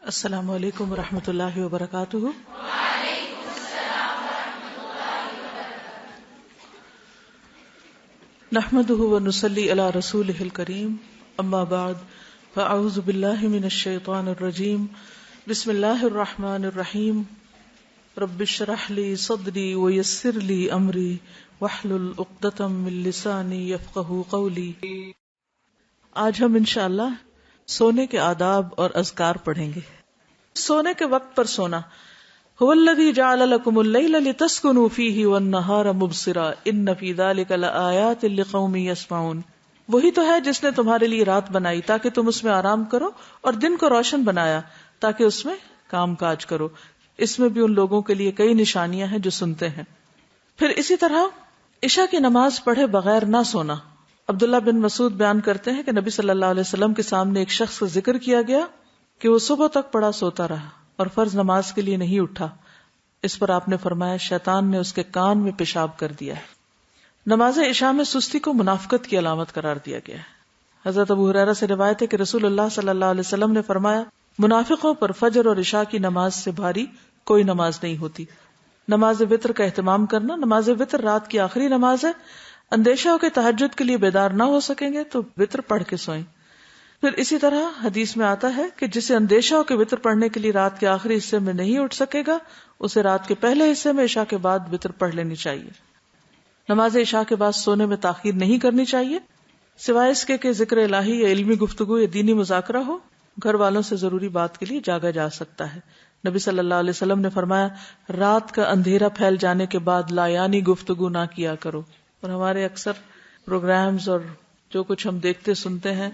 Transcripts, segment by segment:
السلام علیکم ورحمۃ اللہ وبرکاتہ۔ وعلیکم السلام ورحمۃ اللہ وبرکاتہ۔ نحمده ونصلی علی رسولہ الکریم، اما بعد فاعوذ باللہ من الشیطان الرجیم، بسم اللہ الرحمن الرحیم، رب اشرح لی صدری ویسر لی امری واحلل عقدۃ من لسانی یفقہوا قولی۔ آج ہم انشاءاللہ سونے کے آداب اور اذکار پڑھیں گے۔ سونے کے وقت پر سونا۔ هو الذی جعل لکم اللیل لتسکنوا فیہ والنہار مبصرا ان فی ذلک لآیات لقوم یسمعون۔ وہی تو ہے جس نے تمہارے لیے رات بنائی تاکہ تم اس میں آرام کرو، اور دن کو روشن بنایا تاکہ اس میں کام کاج کرو۔ اس میں بھی ان لوگوں کے لیے کئی نشانیاں ہیں جو سنتے ہیں۔ پھر اسی طرح عشاء کی نماز پڑھے بغیر نہ سونا۔ عبداللہ بن مسعود بیان کرتے ہیں کہ نبی صلی اللہ علیہ وسلم کے سامنے ایک شخص کا ذکر کیا گیا کہ وہ صبح تک پڑا سوتا رہا اور فرض نماز کے لیے نہیں اٹھا۔ اس پر آپ نے فرمایا شیطان نے اس کے کان میں پیشاب کر دیا ہے۔ نماز عشاء میں سستی کو منافقت کی علامت قرار دیا گیا ہے۔ حضرت ابو ہریرہ سے روایت ہے کہ رسول اللہ صلی اللہ علیہ وسلم نے فرمایا منافقوں پر فجر اور عشاء کی نماز سے بھاری کوئی نماز نہیں ہوتی۔ نماز وتر کا اہتمام کرنا۔ نماز وتر رات کی آخری نماز ہے۔ اندیشہ ہو کہ تہجد کے لیے بیدار نہ ہو سکیں گے تو وتر پڑھ کے سوئیں۔ پھر اسی طرح حدیث میں آتا ہے کہ جسے اندیشہ ہو کہ وتر پڑھنے کے لیے رات کے آخری حصے میں نہیں اٹھ سکے گا، اسے رات کے پہلے حصے میں عشاء کے بعد وتر پڑھ لینی چاہیے۔ نماز عشاء کے بعد سونے میں تاخیر نہیں کرنی چاہیے، سوائے اس کے کہ ذکر الہی یا علمی گفتگو یا دینی مذاکرہ ہو۔ گھر والوں سے ضروری بات کے لیے جاگا جا سکتا ہے۔ نبی صلی اللہ علیہ وسلم نے فرمایا رات کا اندھیرا پھیل جانے کے بعد لایانی گفتگو نہ کیا کرو۔ اور ہمارے اکثر پروگرامز اور جو کچھ ہم دیکھتے سنتے ہیں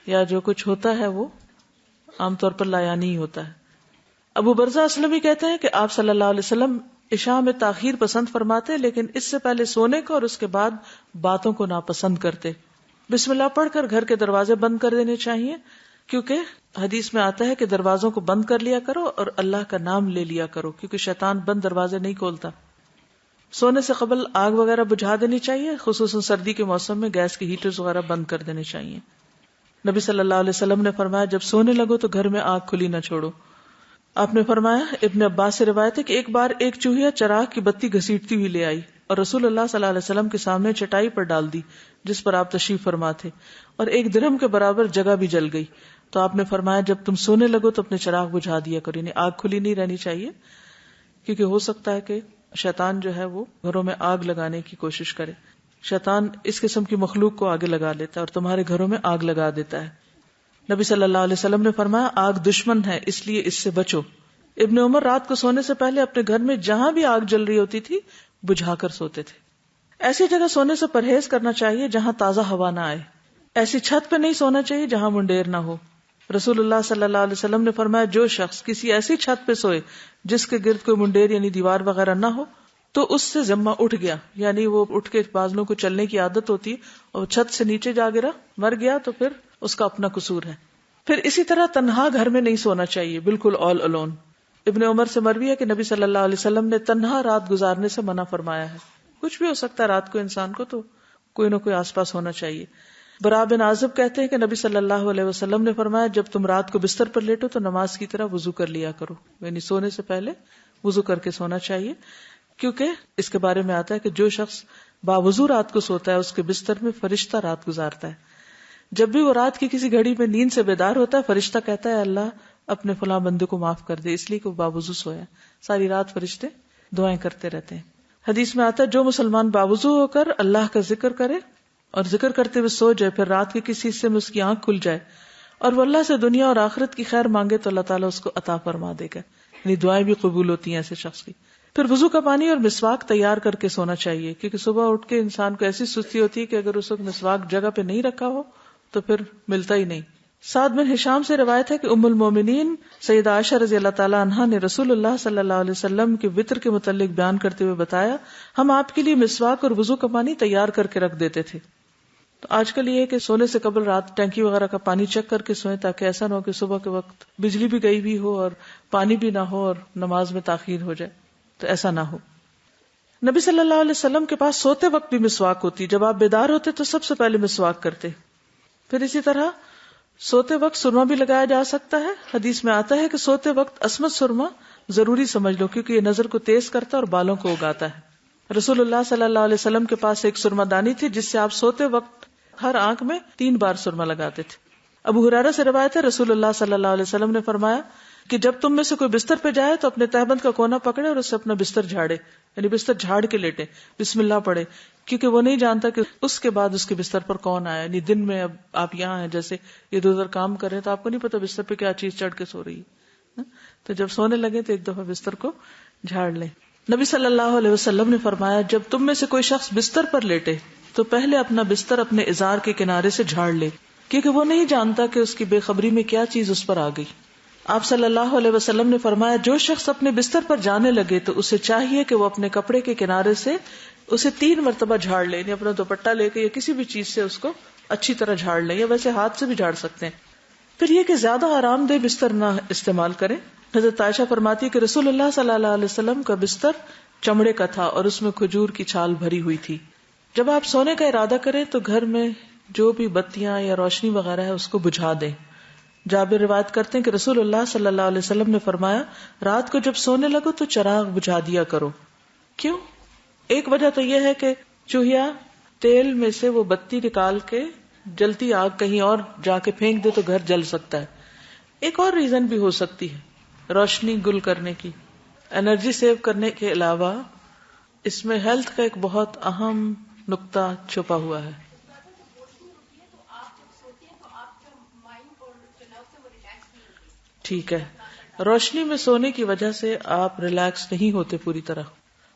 یا جو کچھ ہوتا ہے وہ عام طور پر لایانی ہی ہوتا ہے۔ ابو برزہ اسلمی کہتے ہیں کہ آپ صلی اللہ علیہ وسلم عشاء میں تاخیر پسند فرماتے لیکن اس سے پہلے سونے کو اور اس کے بعد باتوں کو ناپسند کرتے۔ بسم اللہ پڑھ کر گھر کے دروازے بند کر دینے چاہیے، کیونکہ حدیث میں آتا ہے کہ دروازوں کو بند کر لیا کرو اور اللہ کا نام لے لیا کرو، کیونکہ شیطان بند دروازے نہیں کھولتا۔ سونے سے قبل آگ وغیرہ بجھا دینی چاہیے، خصوصاً سردی کے موسم میں گیس کے ہیٹرز وغیرہ بند کر دینے چاہیے۔ نبی صلی اللہ علیہ وسلم نے فرمایا جب سونے لگو تو گھر میں آگ کھلی نہ چھوڑو۔ آپ نے فرمایا ابن عباس سے روایت ہے کہ ایک بار ایک چوہیا چراغ کی بتی گھسیٹتی ہوئی لے آئی اور رسول اللہ صلی اللہ علیہ وسلم کے سامنے چٹائی پر ڈال دی جس پر آپ تشریف فرما تھے، اور ایک درہم کے برابر جگہ بھی جل گئی۔ تو آپ نے فرمایا جب تم سونے لگو تو اپنے چراغ بجھا دیا کرو، یعنی آگ کھلی نہیں رہنی چاہیے، کیونکہ ہو سکتا ہے کہ شیطان جو ہے وہ گھروں میں آگ لگانے کی کوشش کرے۔ شیطان اس قسم کی مخلوق کو آگے لگا لیتا ہے اور تمہارے گھروں میں آگ لگا دیتا ہے۔ نبی صلی اللہ علیہ وسلم نے فرمایا آگ دشمن ہے، اس لیے اس سے بچو۔ ابن عمر رات کو سونے سے پہلے اپنے گھر میں جہاں بھی آگ جل رہی ہوتی تھی بجھا کر سوتے تھے۔ ایسی جگہ سونے سے پرہیز کرنا چاہیے جہاں تازہ ہوا نہ آئے۔ ایسی چھت پہ نہیں سونا چاہیے جہاں منڈیر نہ ہو۔ رسول اللہ صلی اللہ علیہ وسلم نے فرمایا جو شخص کسی ایسی چھت پہ سوئے جس کے گرد کوئی منڈیر یعنی دیوار وغیرہ نہ ہو تو اس سے ذمہ اٹھ گیا، یعنی وہ اٹھ کے بازلوں کو چلنے کی عادت ہوتی ہے اور چھت سے نیچے جا گرا مر گیا تو پھر اس کا اپنا قصور ہے۔ پھر اسی طرح تنہا گھر میں نہیں سونا چاہیے، بالکل آل الون۔ ابن عمر سے مروی ہے کہ نبی صلی اللہ علیہ وسلم نے تنہا رات گزارنے سے منع فرمایا ہے۔ کچھ بھی ہو سکتا ہے رات کو انسان کو، تو کوئی نہ کوئی آس پاس ہونا چاہیے۔ برا بن عازب کہتے ہیں کہ نبی صلی اللہ علیہ وسلم نے فرمایا جب تم رات کو بستر پر لیٹو تو نماز کی طرح وضو کر لیا کرو، یعنی سونے سے پہلے وضو کر کے سونا چاہیے، کیونکہ اس کے بارے میں آتا ہے کہ جو شخص باوضو رات کو سوتا ہے اس کے بستر میں فرشتہ رات گزارتا ہے۔ جب بھی وہ رات کی کسی گھڑی میں نیند سے بیدار ہوتا ہے فرشتہ کہتا ہے اللہ اپنے فلاں بندے کو معاف کر دے، اس لیے کہ وہ باوضو سویا۔ ساری رات فرشتے دعائیں کرتے رہتے ہیں۔ حدیث میں آتا ہے جو مسلمان باوضو ہو کر اللہ کا ذکر کرے اور ذکر کرتے ہوئے سو جائے، پھر رات کے کسی حصے میں اس کی آنکھ کھل جائے اور وہ اللہ سے دنیا اور آخرت کی خیر مانگے تو اللہ تعالیٰ اس کو عطا فرما دے گا، یعنی دعائیں بھی قبول ہوتی ہیں ایسے شخص کی۔ پھر وضو کا پانی اور مسواک تیار کر کے سونا چاہیے، کیونکہ صبح اٹھ کے انسان کو ایسی سستی ہوتی ہے کہ اگر اس وقت مسواک جگہ پہ نہیں رکھا ہو تو پھر ملتا ہی نہیں۔ سعد بن ہشام سے روایت ہے کہ ام المومنین سیدہ عائشہ رضی اللہ تعالی عنہا نے رسول اللہ صلی اللہ علیہ وسلم کے وطر کے متعلق بیان کرتے ہوئے بتایا ہم آپ کے لیے مسواک اور وضو کا پانی تیار کر کے رکھ دیتے تھے۔ تو آج کل یہ ہے کہ سونے سے قبل رات ٹینکی وغیرہ کا پانی چیک کر کے سوئیں، تاکہ ایسا نہ ہو کہ صبح کے وقت بجلی بھی گئی بھی ہو اور پانی بھی نہ ہو اور نماز میں تاخیر ہو جائے، تو ایسا نہ ہو۔ نبی صلی اللہ علیہ وسلم کے پاس سوتے وقت بھی مسواک ہوتی، جب آپ بیدار ہوتے تو سب سے پہلے مسواک کرتے۔ پھر اسی طرح سوتے وقت سرما بھی لگایا جا سکتا ہے. حدیث میں آتا ہے کہ سوتے وقت عصمت سرما ضروری سمجھ لو، کیونکہ یہ نظر کو تیز کرتا ہے اور بالوں کو اگاتا ہے. رسول اللہ صلی اللہ علیہ وسلم کے پاس ایک سرما دانی تھی جس سے آپ سوتے وقت ہر آنکھ میں 3 بار سرما لگاتے تھے. ابو ہریرہ سے روایت ہے رسول اللہ صلی اللہ علیہ وسلم نے فرمایا کہ جب تم میں سے کوئی بستر پہ جائے تو اپنے تہبند کا کونا پکڑے اور اس سے اپنا بستر جھاڑے، یعنی بستر جھاڑ کے لیٹے، بسم اللہ پڑھے، کیونکہ وہ نہیں جانتا کہ اس کے بعد اس کے بستر پر کون آیا. یعنی دن میں اب آپ یہاں ہیں، جیسے ادھر ادھر کام کر رہے ہیں تو آپ کو نہیں پتا بستر پہ کیا چیز چڑھ کے سو رہی ہے، تو جب سونے لگے تو ایک دفعہ بستر کو جھاڑ لیں. نبی صلی اللہ علیہ وسلم نے فرمایا جب تم میں سے کوئی شخص بستر پر لیٹے تو پہلے اپنا بستر اپنے ازار کے کنارے سے جھاڑ لے، کیونکہ وہ نہیں جانتا کہ اس کی بے خبری میں کیا چیز اس پر آ گئی. آپ صلی اللہ علیہ وسلم نے فرمایا جو شخص اپنے بستر پر جانے لگے تو اسے چاہیے کہ وہ اپنے کپڑے کے کنارے سے اسے 3 مرتبہ جھاڑ لے، یعنی اپنا دوپٹہ لے کے یا کسی بھی چیز سے اس کو اچھی طرح جھاڑ لیں، یا ویسے ہاتھ سے بھی جھاڑ سکتے ہیں. پھر یہ کہ زیادہ آرام دہ بستر نہ استعمال کریں. حضرت عائشہ فرماتی ہے کہ رسول اللہ صلی اللہ علیہ وسلم کا بستر چمڑے کا تھا اور اس میں کھجور کی چھال بھری ہوئی تھی. جب آپ سونے کا ارادہ کریں تو گھر میں جو بھی بتیاں یا روشنی وغیرہ ہے اس کو بجھا دیں. جابر روایت کرتے ہیں کہ رسول اللہ صلی اللہ علیہ وسلم نے فرمایا رات کو جب سونے لگو تو چراغ بجھا دیا کرو. کیوں؟ ایک وجہ تو یہ ہے کہ چوہیا تیل میں سے وہ بتی نکال کے جلتی آگ کہیں اور جا کے پھینک دے تو گھر جل سکتا ہے. ایک اور ریزن بھی ہو سکتی ہے روشنی گل کرنے کی، انرجی سیو کرنے کے علاوہ اس میں ہیلتھ کا ایک بہت اہم نقطہ چھپا ہوا ہے. ٹھیک ہے، روشنی میں سونے کی وجہ سے آپ ریلیکس نہیں ہوتے پوری طرح.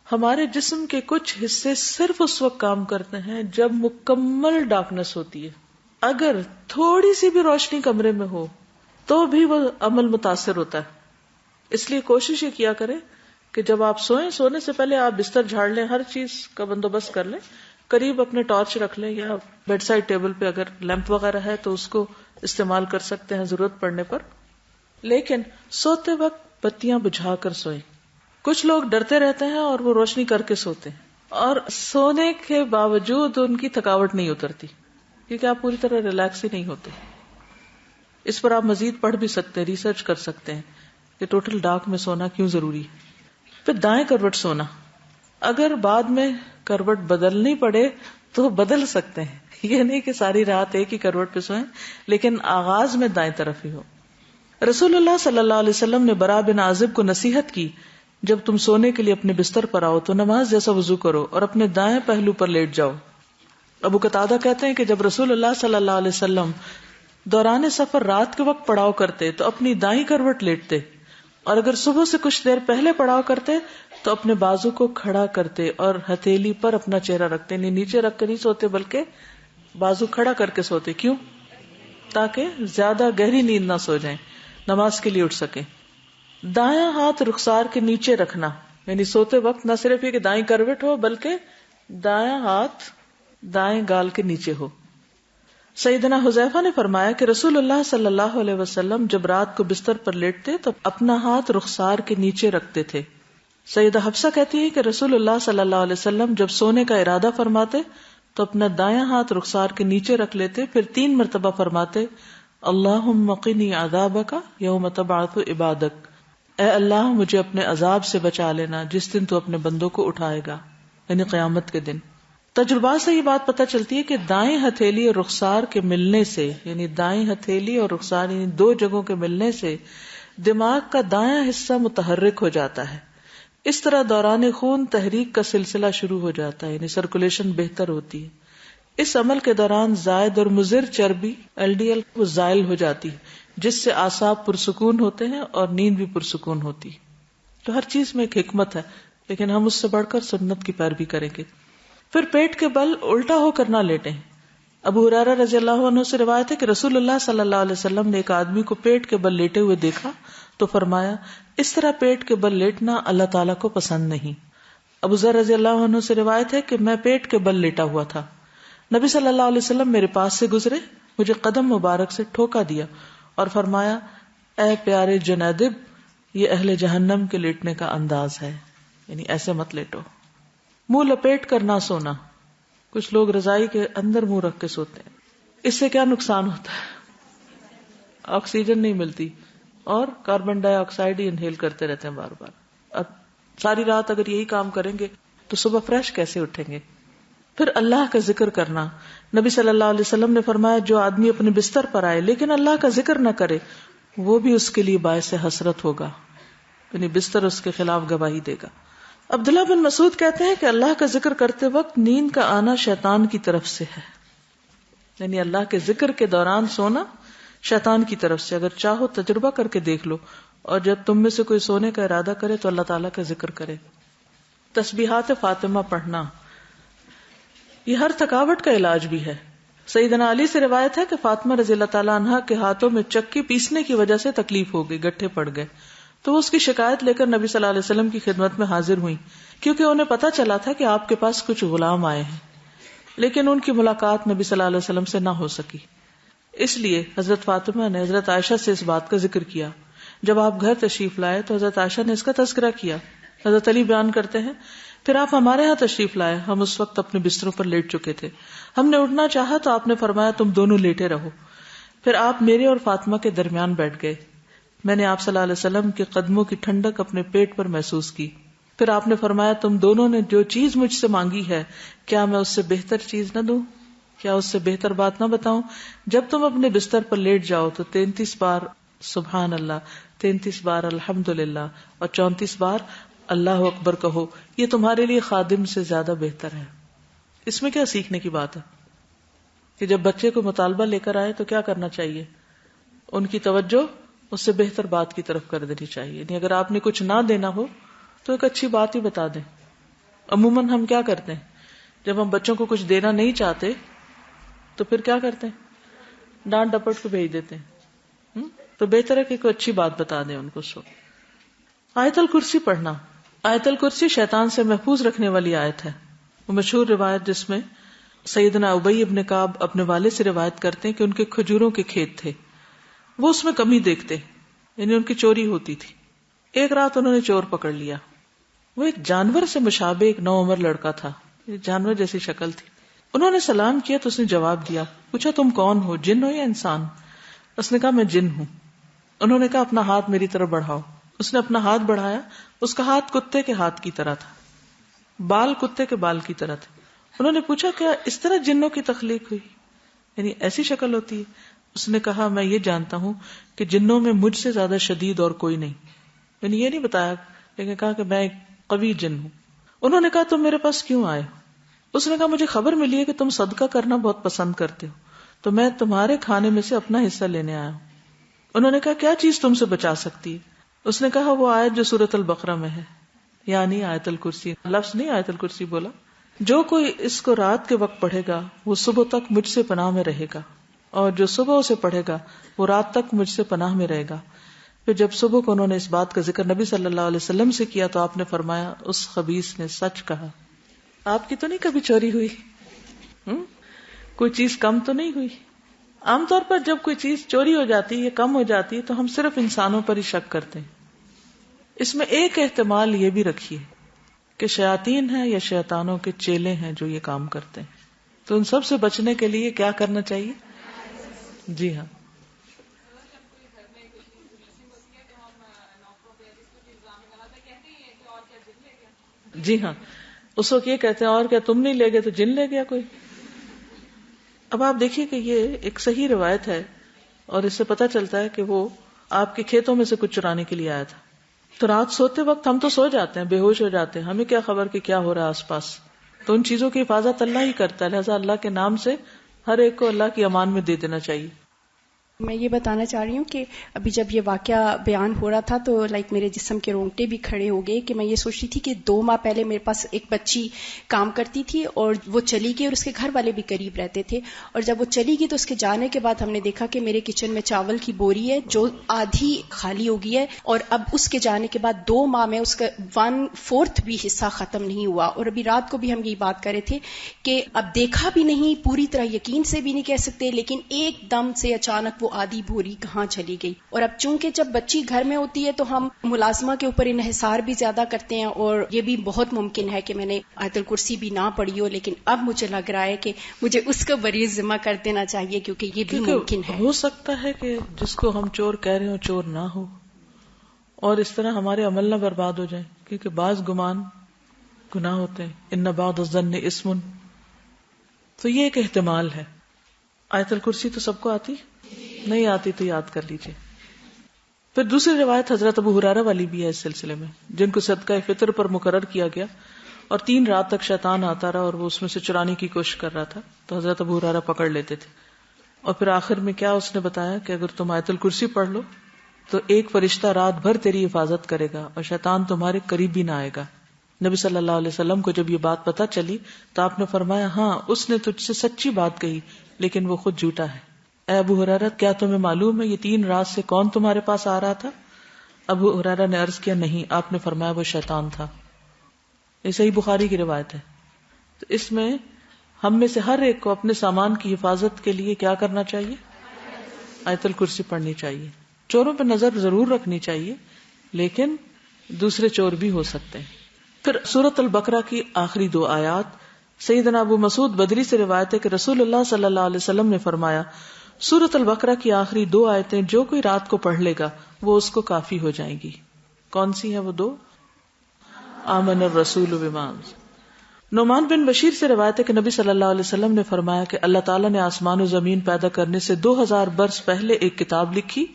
ہمارے جسم کے کچھ حصے صرف اس وقت کام کرتے ہیں جب مکمل ڈارکنیس ہوتی ہے. اگر تھوڑی سی بھی روشنی کمرے میں ہو تو بھی وہ عمل متاثر ہوتا ہے. اس لیے کوشش یہ کیا کریں کہ جب آپ سوئیں، سونے سے پہلے آپ بستر جھاڑ لیں، ہر چیز کا بندوبست کر لیں، قریب اپنے ٹارچ رکھ لیں یا بیڈ سائڈ ٹیبل پہ اگر لیمپ وغیرہ ہے تو اس کو استعمال کر سکتے ہیں ضرورت پڑنے پر. لیکن سوتے وقت بتیاں بجھا کر سوئیں. کچھ لوگ ڈرتے رہتے ہیں اور وہ روشنی کر کے سوتے ہیں اور سونے کے باوجود ان کی تھکاوٹ نہیں اترتی، کیونکہ آپ پوری طرح ریلیکس ہی نہیں ہوتے. اس پر آپ مزید پڑھ بھی سکتے ہیں، ریسرچ کر سکتے ہیں کہ ٹوٹل ڈارک میں سونا کیوں ضروری ہے. پھر دائیں کروٹ سونا، اگر بعد میں کروٹ بدلنی پڑے تو بدل سکتے ہیں، یہ نہیں کہ ساری رات ایک ہی کروٹ پہ سوئیں، لیکن آغاز میں دائیں طرف ہی ہو. رسول اللہ صلی اللہ علیہ وسلم نے برا بن عازب کو نصیحت کی جب تم سونے کے لیے اپنے بستر پر آؤ تو نماز جیسا وضو کرو اور اپنے دائیں پہلو پر لیٹ جاؤ. ابو قتادہ کہتے ہیں کہ جب رسول اللہ صلی اللہ علیہ وسلم دوران سفر رات کے وقت پڑاؤ کرتے تو اپنی دائیں کروٹ لیٹتے، اور اگر صبح سے کچھ دیر پہلے پڑاؤ کرتے تو اپنے بازو کو کھڑا کرتے اور ہتھیلی پر اپنا چہرہ رکھتے، نہیں نیچے رکھ کے نہیں سوتے بلکہ بازو کھڑا کر کے سوتے. کیوں؟ تاکہ زیادہ گہری نیند نہ سو جائیں، نماز کے لیے اٹھ سکیں. دایاں ہاتھ رخسار کے نیچے رکھنا، یعنی سوتے وقت نہ صرف یہ کہ دائیں کروٹ ہو بلکہ دایاں ہاتھ دائیں گال کے نیچے ہو. سیدنا حذیفہ نے فرمایا کہ رسول اللہ صلی اللہ علیہ وسلم جب رات کو بستر پر لیٹتے تو اپنا ہاتھ رخسار کے نیچے رکھتے تھے. سیدہ حفصہ کہتی ہے کہ رسول اللہ صلی اللہ علیہ وسلم جب سونے کا ارادہ فرماتے تو اپنا دایاں ہاتھ رخسار کے نیچے رکھ لیتے، پھر 3 مرتبہ فرماتے اللہم قنی عذابک یوم تبعث عبادک، اے اللہ مجھے اپنے عذاب سے بچا لینا جس دن تو اپنے بندوں کو اٹھائے گا، یعنی قیامت کے دن. تجربات سے یہ بات پتہ چلتی ہے کہ دائیں ہتھیلی اور رخسار کے ملنے سے، یعنی دائیں ہتھیلی اور رخسار یعنی 2 جگہوں کے ملنے سے دماغ کا دایاں حصہ متحرک ہو جاتا ہے. اس طرح دوران خون تحریک کا سلسلہ شروع ہو جاتا ہے، یعنی سرکولیشن بہتر ہوتی ہے. اس عمل کے دوران زائد اور مضر چربی LDL وہ زائل ہو جاتی ہے، جس سے اعصاب پرسکون ہوتے ہیں اور نیند بھی پرسکون ہوتی. تو ہر چیز میں ایک حکمت ہے، لیکن ہم اس سے بڑھ کر سنت کی پیروی کریں گے. پھر پیٹ کے بل الٹا ہو کر نہ لیٹیں. ابو ہریرہ رضی اللہ عنہ سے روایت ہے کہ رسول اللہ صلی اللہ علیہ وسلم نے ایک آدمی کو پیٹ کے بل لیٹے ہوئے دیکھا تو فرمایا اس طرح پیٹ کے بل لیٹنا اللہ تعالیٰ کو پسند نہیں. ابو ذر رضی اللہ عنہ سے روایت ہے کہ میں پیٹ کے بل لیٹا ہوا تھا، نبی صلی اللہ علیہ وسلم میرے پاس سے گزرے، مجھے قدم مبارک سے ٹھوکا دیا اور فرمایا اے پیارے جنیدب، یہ اہل جہنم کے لیٹنے کا انداز ہے، یعنی ایسے مت لیٹو. منہ لپیٹ کر نہ سونا، کچھ لوگ رضائی کے اندر منہ رکھ کے سوتے ہیں، اس سے کیا نقصان ہوتا ہے؟ آکسیجن نہیں ملتی اور کاربن ڈائی آکسائڈ ہی انہیل کرتے رہتے ہیں بار بار. اب ساری رات اگر یہی کام کریں گے تو صبح فریش کیسے اٹھیں گے؟ پھر اللہ کا ذکر کرنا. نبی صلی اللہ علیہ وسلم نے فرمایا جو آدمی اپنے بستر پر آئے لیکن اللہ کا ذکر نہ کرے وہ بھی اس کے لیے باعث حسرت ہوگا، یعنی بستر اس کے خلاف گواہی دے گا. عبداللہ بن مسعود کہتے ہیں کہ اللہ کا ذکر کرتے وقت نیند کا آنا شیطان کی طرف سے ہے، یعنی اللہ کے ذکر کے دوران سونا شیطان کی طرف سے. اگر چاہو تجربہ کر کے دیکھ لو، اور جب تم میں سے کوئی سونے کا ارادہ کرے تو اللہ تعالیٰ کا ذکر کرے. تسبیحات فاطمہ پڑھنا یہ ہر تھکاوٹ کا علاج بھی ہے. سیدنا علی سے روایت ہے کہ فاطمہ رضی اللہ تعالیٰ عنہا کے ہاتھوں میں چکی پیسنے کی وجہ سے تکلیف ہو گئی، گٹھے پڑ گئے، تو وہ اس کی شکایت لے کر نبی صلی اللہ علیہ وسلم کی خدمت میں حاضر ہوئی، کیونکہ انہیں پتا چلا تھا کہ آپ کے پاس کچھ غلام آئے ہیں، لیکن ان کی ملاقات نبی صلی اللہ علیہ وسلم سے نہ ہو سکی. اس لیے حضرت فاطمہ نے حضرت عائشہ سے اس بات کا ذکر کیا. جب آپ گھر تشریف لائے تو حضرت عائشہ نے اس کا تذکرہ کیا. حضرت علی بیان کرتے ہیں پھر آپ ہمارے ہاں تشریف لائے، ہم اس وقت اپنے بستروں پر لیٹ چکے تھے، ہم نے اٹھنا چاہا تو آپ نے فرمایا تم دونوں لیٹے رہو. پھر آپ میرے اور فاطمہ کے درمیان بیٹھ گئے. میں نے آپ صلی اللہ علیہ وسلم کے قدموں کی ٹھنڈک اپنے پیٹ پر محسوس کی. پھر آپ نے فرمایا تم دونوں نے جو چیز مجھ سے مانگی ہے کیا میں اس سے بہتر چیز نہ دوں، کیا اس سے بہتر بات نہ بتاؤں؟ جب تم اپنے بستر پر لیٹ جاؤ تو 33 بار سبحان اللہ، 33 بار الحمدللہ اور 34 بار اللہ اکبر کہو، یہ تمہارے لیے خادم سے زیادہ بہتر ہے. اس میں کیا سیکھنے کی بات ہے کہ جب بچے کو مطالبہ لے کر آئے تو کیا کرنا چاہیے؟ ان کی توجہ اس سے بہتر بات کی طرف کر دینی چاہیے. یعنی اگر آپ نے کچھ نہ دینا ہو تو ایک اچھی بات ہی بتا دیں. عموماً ہم کیا کرتے ہیں جب ہم بچوں کو کچھ دینا نہیں چاہتے تو پھر کیا کرتے ہیں؟ ڈانٹ ڈپٹ کو بھیج دیتے ہیں. تو بہتر ہے کہ کوئی اچھی بات بتا دیں ان کو. آیت الکرسی پڑھنا. آیت الکرسی شیطان سے محفوظ رکھنے والی آیت ہے. وہ مشہور روایت جس میں سیدنا ابی ابن کعب اپنے والد سے روایت کرتے ہیں کہ ان کے کھجوروں کے کھیت تھے، وہ اس میں کمی دیکھتے، یعنی ان کی چوری ہوتی تھی. ایک رات انہوں نے چور پکڑ لیا. وہ ایک جانور سے مشابہ ایک نوعمر لڑکا تھا، جانور جیسی شکل تھی. انہوں نے سلام کیا تو اس نے جواب دیا. پوچھا تم کون ہو، جن ہو یا انسان؟ اس نے کہا میں جن ہوں. انہوں نے کہا اپنا ہاتھ میری طرف بڑھاؤ. اس نے اپنا ہاتھ بڑھایا. اس کا ہاتھ کتے کے ہاتھ کی طرح تھا، بال کتے کے بال کی طرح تھے. انہوں نے پوچھا کیا اس طرح جنوں کی تخلیق ہوئی، یعنی ایسی شکل ہوتی ہے؟ اس نے کہا میں یہ جانتا ہوں کہ جنوں میں مجھ سے زیادہ شدید اور کوئی نہیں. یعنی یہ نہیں بتایا لیکن کہا کہ میں ایک قوی جن ہوں. انہوں نے کہا تم میرے پاس کیوں آئے؟ اس نے کہا مجھے خبر ملی ہے کہ تم صدقہ کرنا بہت پسند کرتے ہو تو میں تمہارے کھانے میں سے اپنا حصہ لینے آیا ہوں. انہوں نے کہا کیا چیز تم سے بچا سکتی ہے؟ اس نے کہا وہ آیت جو سورۃ البقرہ میں ہے، یعنی آیت الکرسی. لفظ نہیں آیت الکرسی بولا. جو کوئی اس کو رات کے وقت پڑھے گا وہ صبح تک مجھ سے پناہ میں رہے گا، اور جو صبح اسے پڑھے گا وہ رات تک مجھ سے پناہ میں رہے گا. پھر جب صبح کو انہوں نے اس بات کا ذکر نبی صلی اللہ علیہ وسلم سے کیا تو آپ نے فرمایا اس خبیث نے سچ کہا. آپ کی تو نہیں کبھی چوری ہوئی؟ کوئی چیز کم تو نہیں ہوئی؟ عام طور پر جب کوئی چیز چوری ہو جاتی ہے یا کم ہو جاتی ہے تو ہم صرف انسانوں پر ہی شک کرتے ہیں. اس میں ایک احتمال یہ بھی رکھیے کہ شیاطین ہیں یا شیطانوں کے چیلے ہیں جو یہ کام کرتے ہیں. تو ان سب سے بچنے کے لیے کیا کرنا چاہیے؟ جی ہاں، جی ہاں، اس وقت یہ کہتے ہیں اور کیا تم نہیں لے گئے تو جن لے گیا کوئی. اب آپ دیکھیے کہ یہ ایک صحیح روایت ہے اور اس سے پتہ چلتا ہے کہ وہ آپ کے کھیتوں میں سے کچھ چرانے کے لیے آیا تھا. تو رات سوتے وقت ہم تو سو جاتے ہیں، بے ہوش ہو جاتے ہیں، ہمیں کیا خبر کہ کیا ہو رہا ہے آس پاس. تو ان چیزوں کی حفاظت اللہ ہی کرتا ہے، لہٰذا اللہ کے نام سے ہر ایک کو اللہ کی امان میں دے دینا چاہیے. میں یہ بتانا چاہ رہی ہوں کہ ابھی جب یہ واقعہ بیان ہو رہا تھا تو میرے جسم کے رونگٹے بھی کھڑے ہو گئے کہ میں یہ سوچ رہی تھی کہ 2 ماہ پہلے میرے پاس ایک بچی کام کرتی تھی اور وہ چلی گئی اور اس کے گھر والے بھی قریب رہتے تھے. اور جب وہ چلی گئی تو اس کے جانے کے بعد ہم نے دیکھا کہ میرے کچن میں چاول کی بوری ہے جو آدھی خالی ہو گئی ہے، اور اب اس کے جانے کے بعد 2 ماہ میں اس کا 1/4 بھی حصہ ختم نہیں ہوا. اور ابھی رات کو بھی ہم یہی بات کر رہے تھے کہ اب دیکھا بھی نہیں، پوری طرح یقین سے بھی نہیں کہہ سکتے، لیکن ایک دم سے اچانک وہ وہ آدھی بوری کہاں چلی گئی. اور اب چونکہ جب بچی گھر میں ہوتی ہے تو ہم ملازمہ کے اوپر انحصار بھی زیادہ کرتے ہیں، اور یہ بھی بہت ممکن ہے کہ میں نے آیت الکرسی بھی نہ پڑھی ہو، لیکن اب مجھے لگ رہا ہے کہ مجھے اس کا بری ذمہ کر دینا چاہیے، کیونکہ یہ بھی ممکن ہے. ہو سکتا ہے کہ جس کو ہم چور کہہ رہے ہوں چور نہ ہو، اور اس طرح ہمارے عمل نہ برباد ہو جائیں، کیونکہ بعض گمان گناہ ہوتے ہیں. ان بعض الظن اسم. تو یہ ایک احتمال ہے. آیت الکرسی تو سب کو آتی نہیں آتی تو یاد کر لیجئے. پھر دوسری روایت حضرت ابو ہریرہ والی بھی ہے اس سلسلے میں، جن کو صدقہ فطر پر مقرر کیا گیا اور 3 رات تک شیطان آتا رہا اور وہ اس میں سے چرانے کی کوشش کر رہا تھا، تو حضرت ابو ہریرہ پکڑ لیتے تھے. اور پھر آخر میں کیا اس نے بتایا کہ اگر تم آیت الکرسی پڑھ لو تو ایک فرشتہ رات بھر تیری حفاظت کرے گا اور شیطان تمہارے قریب بھی نہ آئے گا. نبی صلی اللہ علیہ وسلم کو جب یہ بات پتہ چلی تو آپ نے فرمایا ہاں اس نے تجھ سے سچی بات کہی لیکن وہ خود جھوٹا ہے. اے ابو ہریرہ کیا تمہیں معلوم ہے یہ 3 رات سے کون تمہارے پاس آ رہا تھا؟ ابو ہریرہ نے عرض کیا نہیں. آپ نے فرمایا وہ شیطان تھا. یہ صحیح بخاری کی روایت ہے. تو اس میں ہم میں سے ہر ایک کو اپنے سامان کی حفاظت کے لیے کیا کرنا چاہیے؟ آیت الکرسی پڑھنی چاہیے. چوروں پہ نظر ضرور رکھنی چاہیے، لیکن دوسرے چور بھی ہو سکتے ہیں. پھر سورۃ البقرہ کی آخری 2 آیات. سیدنا ابو مسعود بدری سے روایت ہے کہ رسول اللہ صلی اللہ علیہ وسلم نے فرمایا سورۃ البقرہ کی آخری 2 آیتیں جو کوئی رات کو پڑھ لے گا وہ اس کو کافی ہو جائیں گی. کون سی ہیں وہ 2؟ آمن الرسول بما انزل. نعمان بن بشیر سے روایت ہے کہ نبی صلی اللہ علیہ وسلم نے فرمایا کہ اللہ تعالیٰ نے آسمان و زمین پیدا کرنے سے 2000 برس پہلے ایک کتاب لکھی.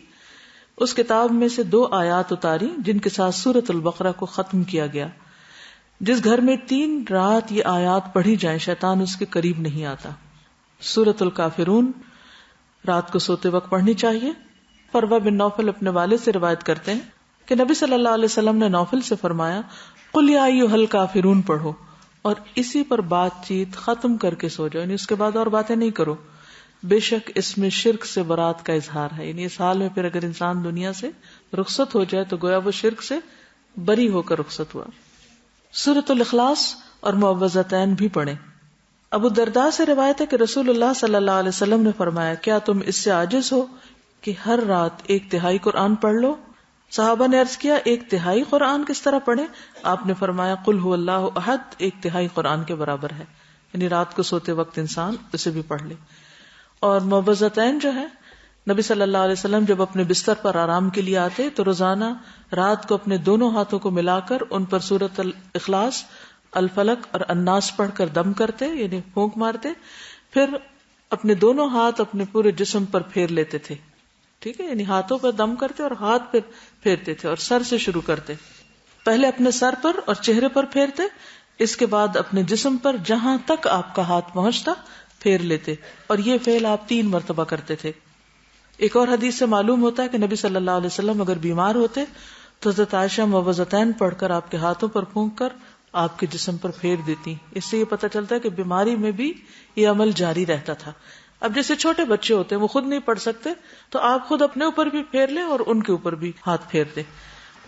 اس کتاب میں سے 2 آیات اتاری جن کے ساتھ سورۃ البقرہ کو ختم کیا گیا. جس گھر میں 3 رات یہ آیات پڑھی جائیں شیطان اس کے قریب نہیں آتا. سورۃ الکافرون رات کو سوتے وقت پڑھنی چاہیے. فروہ بن نوفل اپنے والد سے روایت کرتے ہیں کہ نبی صلی اللہ علیہ وسلم نے نوفل سے فرمایا قل یا ایھا الکافرون پڑھو اور اسی پر بات چیت ختم کر کے سو جاؤ، یعنی اس کے بعد اور باتیں نہیں کرو. بے شک اس میں شرک سے برات کا اظہار ہے. یعنی اس حال میں پھر اگر انسان دنیا سے رخصت ہو جائے تو گویا وہ شرک سے بری ہو کر رخصت ہوا. سورۃ الاخلاص اور معوذتین بھی پڑھیں. ابو الدرداء سے روایت ہے کہ رسول اللہ صلی اللہ علیہ وسلم نے فرمایا کیا تم اس سے عاجز ہو کہ ہر رات 1/3 قرآن پڑھ لو؟ صحابہ نے عرض کیا 1/3 قرآن کس طرح پڑھیں؟ آپ نے فرمایا قل هو اللہ احد 1/3 قرآن کے برابر ہے. یعنی رات کو سوتے وقت انسان اسے بھی پڑھ لے. اور معوذتین جو ہے نبی صلی اللہ علیہ وسلم جب اپنے بستر پر آرام کے لیے آتے تو روزانہ رات کو اپنے دونوں ہاتھوں کو ملا کر ان پر سورۃ الاخلاص، الفلق اور الناس پڑھ کر دم کرتے، یعنی پھونک مارتے، پھر اپنے دونوں ہاتھ اپنے پورے جسم پر پھیر لیتے تھے. ٹھیک ہے، یعنی ہاتھوں پر دم کرتے اور ہاتھ پھر پھیرتے تھے اور سر سے شروع کرتے. پہلے اپنے سر پر اور چہرے پر پھیرتے، اس کے بعد اپنے جسم پر جہاں تک آپ کا ہاتھ پہنچتا پھیر لیتے، اور یہ فعل آپ 3 مرتبہ کرتے تھے. ایک اور حدیث سے معلوم ہوتا ہے کہ نبی صلی اللہ علیہ وسلم اگر بیمار ہوتے تو حضرت عائشہ معوذتین پڑھ کر آپ کے ہاتھوں پر پھونک کر آپ کے جسم پر پھیر دیتی. اس سے یہ پتہ چلتا ہے کہ بیماری میں بھی یہ عمل جاری رہتا تھا. اب جیسے چھوٹے بچے ہوتے ہیں وہ خود نہیں پڑھ سکتے تو آپ خود اپنے اوپر بھی پھیر لیں اور ان کے اوپر بھی ہاتھ پھیر دیں.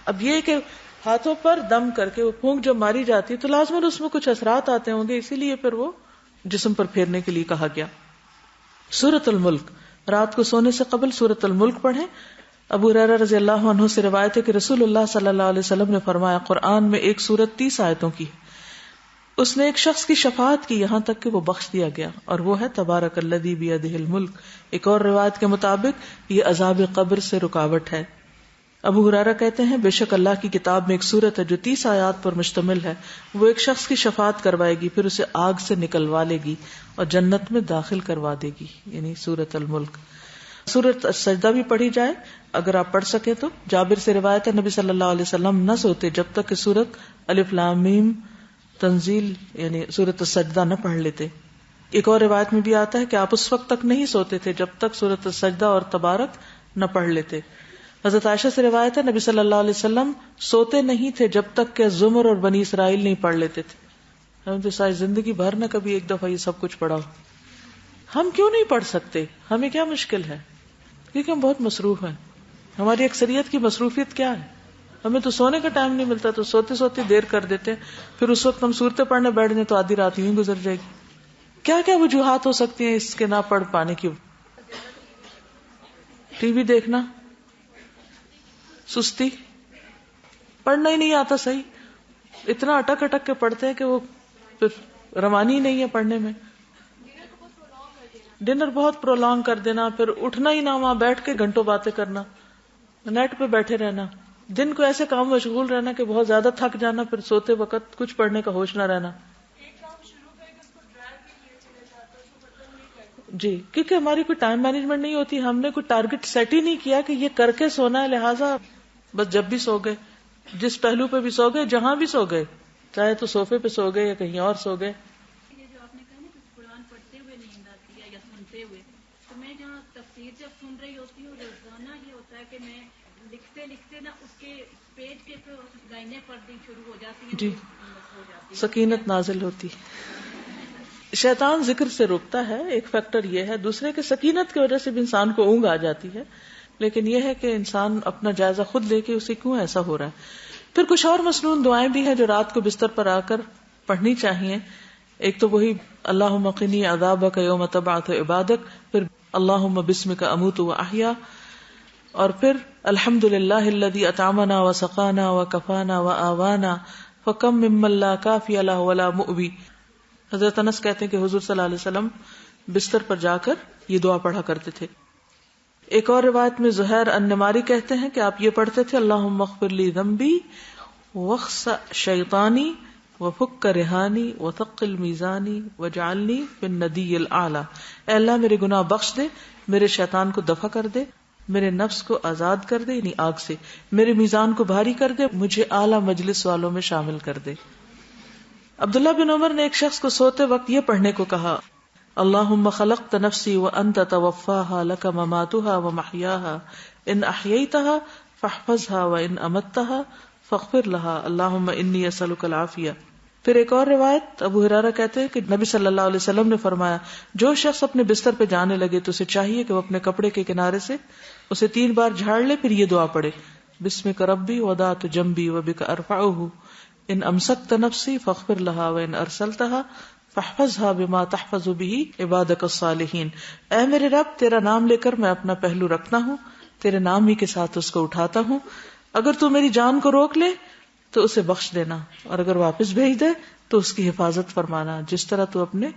اب یہ کہ ہاتھوں پر دم کر کے وہ پھونک جب ماری جاتی ہے تو لازماً اس میں کچھ اثرات آتے ہوں گے، اسی لیے پھر وہ جسم پر پھیرنے کے لیے کہا گیا. سورۃ الملک رات کو سونے سے قبل سورۃ الملک پڑھیں. ابو ہریرہ رضی اللہ عنہ سے روایت ہے کہ رسول اللہ صلی اللہ علیہ وسلم نے فرمایا قرآن میں ایک سورت 30 آیتوں کی ہے. اس نے ایک شخص کی شفاعت کی یہاں تک کہ وہ بخش دیا گیا، اور وہ ہے تبارک الذی بیدہ الملک. ایک اور روایت کے مطابق یہ عذاب قبر سے رکاوٹ ہے. ابو ہریرہ کہتے ہیں بے شک اللہ کی کتاب میں ایک سورت ہے جو 30 آیات پر مشتمل ہے. وہ ایک شخص کی شفاعت کروائے گی، پھر اسے آگ سے نکلوا لے گی اور جنت میں داخل کروا دے گی. یعنی سورت الملک. سورت السجدہ بھی پڑھی جائے اگر آپ پڑھ سکے تو. جابر سے روایت ہے نبی صلی اللہ علیہ وسلم نہ سوتے جب تک کہ سورت الف لام میم تنزیل یعنی سورت السجدہ نہ پڑھ لیتے. ایک اور روایت میں بھی آتا ہے کہ آپ اس وقت تک نہیں سوتے تھے جب تک سورت السجدہ اور تبارک نہ پڑھ لیتے. حضرت عائشہ سے روایت ہے نبی صلی اللہ علیہ وسلم سوتے نہیں تھے جب تک کہ زمر اور بنی اسرائیل نہیں پڑھ لیتے تھے. ہم تو ساری زندگی بھر نہ کبھی ایک دفعہ یہ سب کچھ پڑھا ہو. ہم کیوں نہیں پڑھ سکتے؟ ہمیں کیا مشکل ہے؟ کیونکہ ہم بہت مصروف ہیں. ہماری اکثریت کی مصروفیت کیا ہے؟ ہمیں تو سونے کا ٹائم نہیں ملتا، تو سوتے سوتے دیر کر دیتے ہیں، پھر اس وقت ہم صورتیں پڑھنے بیٹھ جائیں تو آدھی رات یوں گزر جائے گی. کیا کیا وجوہات ہو سکتی ہیں اس کے نہ پڑھ پانے کی؟ ٹی وی دیکھنا، سستی، پڑھنا ہی نہیں آتا صحیح، اتنا اٹک اٹک کے پڑھتے ہیں کہ وہ پھر روانی نہیں ہے پڑھنے میں. ڈنر بہت پرولونگ کر دینا، پھر اٹھنا ہی نہ، وہاں بیٹھ کے گھنٹوں باتیں کرنا، نیٹ پہ بیٹھے رہنا، دن کو ایسے کام مشغول رہنا کہ بہت زیادہ تھک جانا، پھر سوتے وقت کچھ پڑھنے کا ہوش نہ رہنا. جی، کیونکہ ہماری کوئی ٹائم مینجمنٹ نہیں ہوتی، ہم نے کوئی ٹارگٹ سیٹ ہی نہیں کیا کہ یہ کر کے سونا ہے، لہٰذا بس جب بھی سو گئے، جس پہلو پہ بھی سو گئے، جہاں بھی سو گئے، چاہے تو صوفے پہ سو گئے یا کہیں اور سو گئے. یہ جو آپ نے کہا نا کہ قرآن پڑھتے ہوئے نیند آتی ہے یا سنتے ہوئے، تو میں جہاں تفسیر جب سن رہی ہوتی ہوں، روزانہ یہ ہوتا ہے کہ میں لکھتے لکھتے نا اس کے پیج کے لائنیں پڑھنی شروع ہو جاتی ہیں. جی، ہو جاتی ہے، سکینت نازل ہوتی. شیطان ذکر سے روکتا ہے، ایک فیکٹر یہ ہے. دوسرے کہ سکینت کی وجہ سے بھی انسان کو اونگ آ جاتی ہے، لیکن یہ ہے کہ انسان اپنا جائزہ خود لے کے اسے کیوں ایسا ہو رہا ہے. پھر کچھ اور مسنون دعائیں بھی ہیں جو رات کو بستر پر آ کر پڑھنی چاہیے. ایک تو وہی اللہم قنی عذابک یوم تبعث عبادک، پھر اللہم بسمک اموت واحیا، اور پھر الحمد للہ الذی اطعمنا وسقانا وکفانا وآوانا فکم ممن لا کافی لہ ولا مؤوی. حضرت انس کہتے ہیں کہ حضور صلی اللہ علیہ وسلم بستر پر جا کر یہ دعا پڑھا کرتے تھے. ایک اور روایت میں زہیر النماری کہتے ہیں کہ آپ یہ پڑھتے تھے اللہم اغفر لی ذنبی واخسأ شیطانی وفک رہانی وثقل میزانی وجعلنی فی الندی الاعلی. اے اللہ میرے گناہ بخش دے، میرے شیطان کو دفع کر دے، میرے نفس کو آزاد کر دے یعنی آگ سے، میرے میزان کو بھاری کر دے، مجھے اعلی مجلس والوں میں شامل کر دے. عبداللہ بن عمر نے ایک شخص کو سوتے وقت یہ پڑھنے کو کہا اللہم خلقت نفسی وانت توفاها لک مماتها ومحیاها ان احییتها فاحفظها وان امتها فاغفر لها اللہم انی اسألک العافیہ. پھر ایک اور روایت ابو ہریرہ کہتے ہیں کہ نبی صلی اللہ علیہ وسلم نے فرمایا جو شخص اپنے بستر پہ جانے لگے تو اسے چاہیے کہ وہ اپنے کپڑے کے کنارے سے اسے 3 بار جھاڑ لے، پھر یہ دعا پڑھے بسمک ربی وضعت جنبی وبک ارفعہ ان امسکت نفسی فاغفر لها وان ارسلتها فاحفظها بما تحفظ به عبادك الصالحین. اے میرے رب تیرا نام لے کر میں اپنا پہلو رکھتا ہوں، تیرے نام ہی کے ساتھ اس کو اٹھاتا ہوں، اگر تو میری جان کو روک لے تو اسے بخش دینا، اور اگر واپس بھیج دے تو اس کی حفاظت فرمانا جس طرح تو اپنے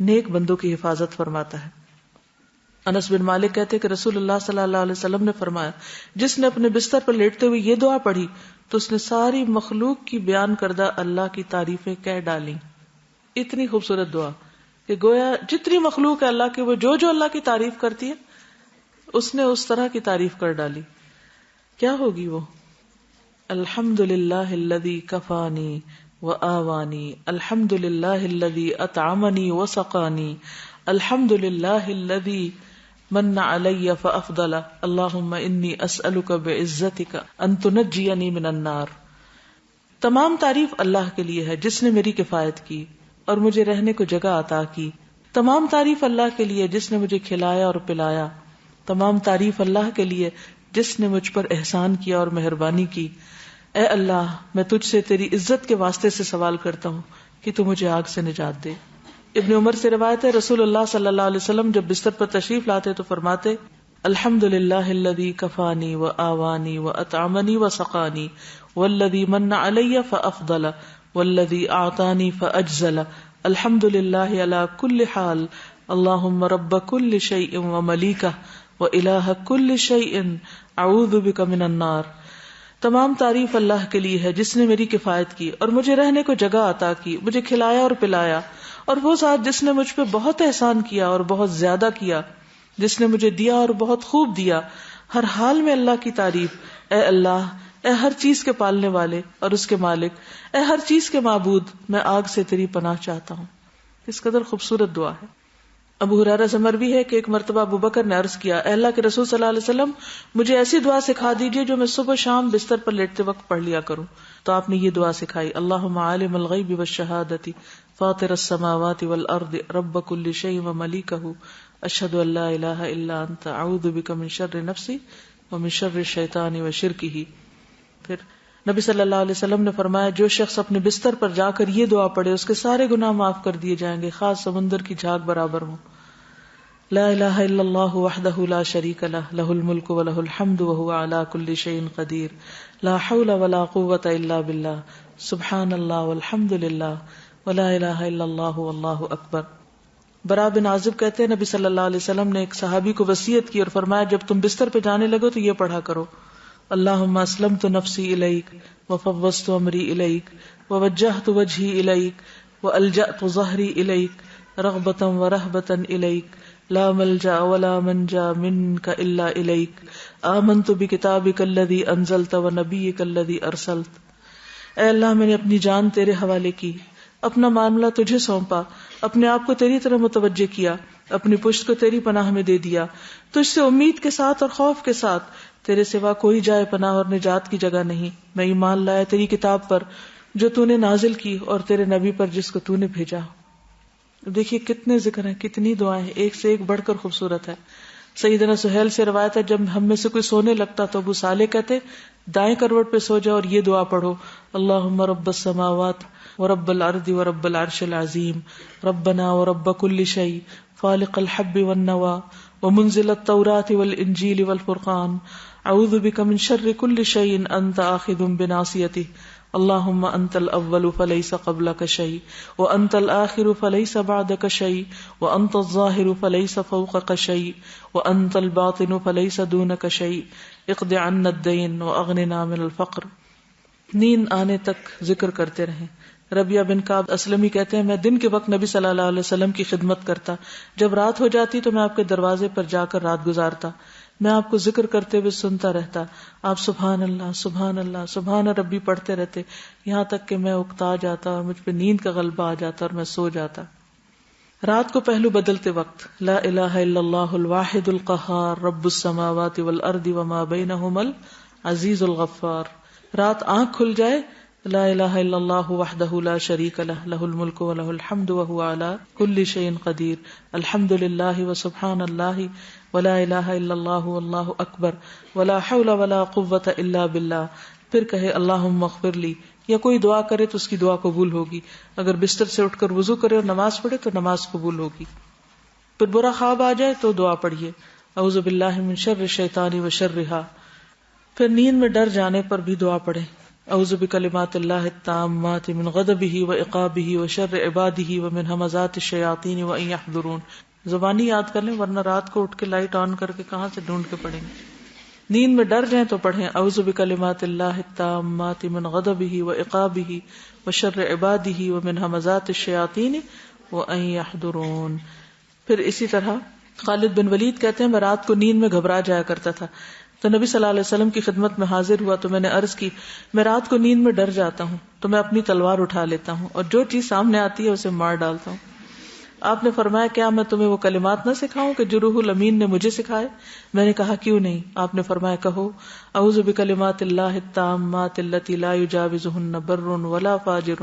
نیک بندوں کی حفاظت فرماتا ہے. انس بن مالک کہتے کہ رسول اللہ صلی اللہ علیہ وسلم نے فرمایا جس نے اپنے بستر پر لیٹتے ہوئے یہ دعا پڑھی تو اس نے ساری مخلوق کی بیان کردہ اللہ کی تعریفیں کہہ ڈالی. اتنی خوبصورت دعا کہ گویا جتنی مخلوق ہے اللہ کی، وہ جو جو اللہ کی تعریف کرتی ہے اس نے اس طرح کی تعریف کر ڈالی. کیا ہوگی وہ؟ الحمد للہ الذی کفانی وآوانی، الحمد للہ الذی اطعمنی وسقانی، الحمد للہ الذی من علی فافضل، اللہم انی اسألک بعزتک ان تنجینی من النار. تمام تعریف اللہ کے لیے ہے جس نے میری کفایت کی اور مجھے رہنے کو جگہ عطا کی. تمام تعریف اللہ کے لیے جس نے مجھے کھلایا اور پلایا. تمام تعریف اللہ کے لیے جس نے مجھ پر احسان کیا اور مہربانی کی. اے اللہ میں تجھ سے تیری عزت کے واسطے سے سوال کرتا ہوں کہ تو مجھے آگ سے نجات دے. ابن عمر سے روایت ہے رسول اللہ صلی اللہ علیہ وسلم جب بستر پر تشریف لاتے تو فرماتے الحمد للہ الذی کفانی وآوانی واطعمنی وسقانی والذی من علی فافضل والذی اعطانی فاجزل الحمد للہ علی کل حال اللہم رب کل شیء وملیکہ والہ کل شیء اعوذ بک من النار. تمام تعریف اللہ کے لیے ہے جس نے میری کفایت کی اور مجھے رہنے کو جگہ عطا کی، مجھے کھلایا اور پلایا، اور وہ ذات جس نے مجھ پہ بہت احسان کیا اور بہت زیادہ کیا، جس نے مجھے دیا اور بہت خوب دیا. ہر حال میں اللہ کی تعریف. اے اللہ، اے ہر چیز کے پالنے والے اور اس کے مالک، اے ہر چیز کے معبود، میں آگ سے تیری پناہ چاہتا ہوں. اس قدر خوبصورت دعا ہے. ابو ہریرہ سے مروی ہے کہ ایک مرتبہ ابو بکر نے عرض کیا اے اللہ کے رسول صلی اللہ علیہ وسلم مجھے ایسی دعا سکھا دیجئے جو میں صبح شام بستر پر لیٹتے وقت پڑھ لیا کروں. تو آپ نے یہ دعا سکھائی اللہم عالم الغیب والشہادۃ فاطر السماوات والارض رب کل شیء وملیکہ اشہد ان لا الہ الا انت اعوذ بک من شر نفسی ومن شر الشیطان وشرکہ. پھر نبی صلی اللہ علیہ وسلم نے فرمایا جو شخص اپنے بستر پر جا کر یہ دعا پڑھے اس کے سارے گناہ معاف کر دیے جائیں گے خاص سمندر کی جھاگ برابر ہوں. لا الہ الا اللہ وحدہ لا شریک لہ لہ الملک ولہ الحمد وہو علی کل شیء قدیر لا حول ولا قوة الا باللہ سبحان اللہ والحمد للہ ولا الہ الا اللہ واللہ اکبر. برا بن عازب کہتے ہیں نبی صلی اللہ علیہ وسلم نے ایک صحابی کو وصیت کی اور فرمایا جب تم بستر پہ جانے لگو تو یہ پڑھا کرو اللہم اسلمت نفسی الیک وفوضت امری الیک ووجہت وجہی الیک والجأت ظہری الیک رغبتا ورہبتا الیک لا ملجا ولا منجا منک الا الیک آمنت بکتابک الذی انزلت ونبیک الذی ارسلت. اے اللہ میں نے اپنی جان تیرے حوالے کی، اپنا معاملہ تجھے سونپا، اپنے آپ کو تیری طرف متوجہ کیا، اپنی پشت کو تیری پناہ میں دے دیا، تجھ سے امید کے ساتھ اور خوف کے ساتھ، تیرے سوا کوئی جائے پناہ اور نجات کی جگہ نہیں. میں ایمان لایا تیری کتاب پر جو تو نے نازل کی اور تیرے نبی پر جس کو تو نے بھیجا. دیکھیے کتنے ذکر ہیں، کتنی دعائیں ہیں، ایک سے ایک بڑھ کر خوبصورت ہے. سیدنا سہیل سے روایت ہے جب ہم میں سے کوئی سونے لگتا تو ابو صالح کہتے دائیں کروٹ پہ سو جاؤ اور یہ دعا پڑھو اللہم رب السماوات ورب الارض ورب العرش العظیم ربنا ورب کل شیء فالق الحب والنوى ومنزل التوراة والانجیل والفرقان اعوذ بک من شر کل شیء انت آخذ بناصیته اللہم انت الاول فلیس قبلک شیء وانت الآخر فلیس بعدک شیء وانت الظاہر فلیس فوقک شیء وانت الباطن فلیس دونک شیء اقض عنا الدین واغننا من الفقر. نیند آنے تک ذکر کرتے رہیں. ربیہ بن کعب اسلمی کہتے ہیں میں دن کے وقت نبی صلی اللہ علیہ وسلم کی خدمت کرتا، جب رات ہو جاتی تو میں آپ کے دروازے پر جا کر رات گزارتا، میں آپ کو ذکر کرتے ہوئے سنتا رہتا، آپ سبحان اللہ سبحان اللہ سبحان ربی پڑھتے رہتے یہاں تک کہ میں اکتا جاتا اور مجھ پہ نیند کا غلبہ آ جاتا اور میں سو جاتا. رات کو پہلو بدلتے وقت لا الہ الا اللہ الواحد القہار رب السماوات والارض وما بینہما العزیز الغفار. رات آنکھ کھل جائے لا الہ الا اللہ وحدہ لا شریک لہ لہ الملک ولہ الحمد وہو علی کل شیء قدیر الحمد للہ وسبحان اللہ ولا الہ الا اللہ واللہ اکبر ولا حول ولا قوة الا باللہ. پھر کہے اللہم اغفر لی، یا کوئی دعا کرے تو اس کی دعا قبول ہوگی. اگر بستر سے اٹھ کر وضو کرے اور نماز پڑھے تو نماز قبول ہوگی. پھر برا خواب آ جائے تو دعا پڑھیے اعوذ باللہ من شر الشیطان وشرہا. پھر نیند میں ڈر جانے پر بھی دعا پڑھیں اعوذ بکلمات اللہ التامات من غضبہ وعقابہ وشر عبادہ ومن ہمزات الشیاطین وان یحضرون. زبانی یاد کر لیں ورنہ رات کو اٹھ کے لائٹ آن کر کے کہاں سے ڈھونڈ کے پڑھیں گے. نیند میں ڈر جائیں تو پڑھیں اعوذ بکلمات اللہ التامات من غضبہ وعقابہ وشر عبادہ ومن ہمزات الشیاطین وان یحضرون. پھر اسی طرح خالد بن ولید کہتے ہیں میں رات کو نیند میں گھبرا جایا کرتا تھا تو نبی صلی اللہ علیہ وسلم کی خدمت میں حاضر ہوا تو میں نے عرض کی میں رات کو نیند میں ڈر جاتا ہوں تو میں اپنی تلوار اٹھا لیتا ہوں اور جو چیز سامنے آتی ہے اسے مار ڈالتا ہوں. آپ نے فرمایا کیا میں تمہیں وہ کلمات نہ سکھاؤں کہ جو روح الامین نے مجھے سکھائے؟ میں نے کہا کیوں نہیں. آپ نے فرمایا کہو اعوذ بکلمات اللہ التامات التی لا یجاوزہن بر ولا فاجر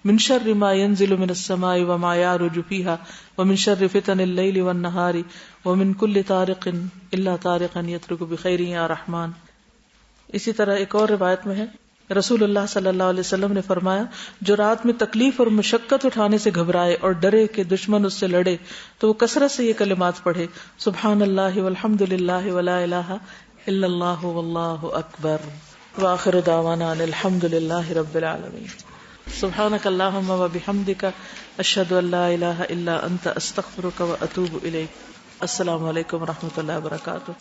من شر ما ينزل من السماء وما يعرج فيها ومن شر فتن اللیل والنہار ومن کل طارق الا طارقا یترک بخیر یا رحمان. اسی طرح ایک اور روایت میں ہے رسول اللہ صلی اللہ علیہ وسلم نے فرمایا جو رات میں تکلیف اور مشقت اٹھانے سے گھبرائے اور ڈرے کہ دشمن اس سے لڑے تو وہ کثرت سے یہ کلمات پڑھے سبحان اللہ والحمد للہ ولا الہ الا اللہ واللہ اکبر وآخر دعوانا ان الحمد للہ رب العالمین. سبحانک اللہم وبحمدک اشہد ان لا الہ الا انت استغفرک واتوب الیک. السلام علیکم ورحمۃ اللہ وبرکاتہ.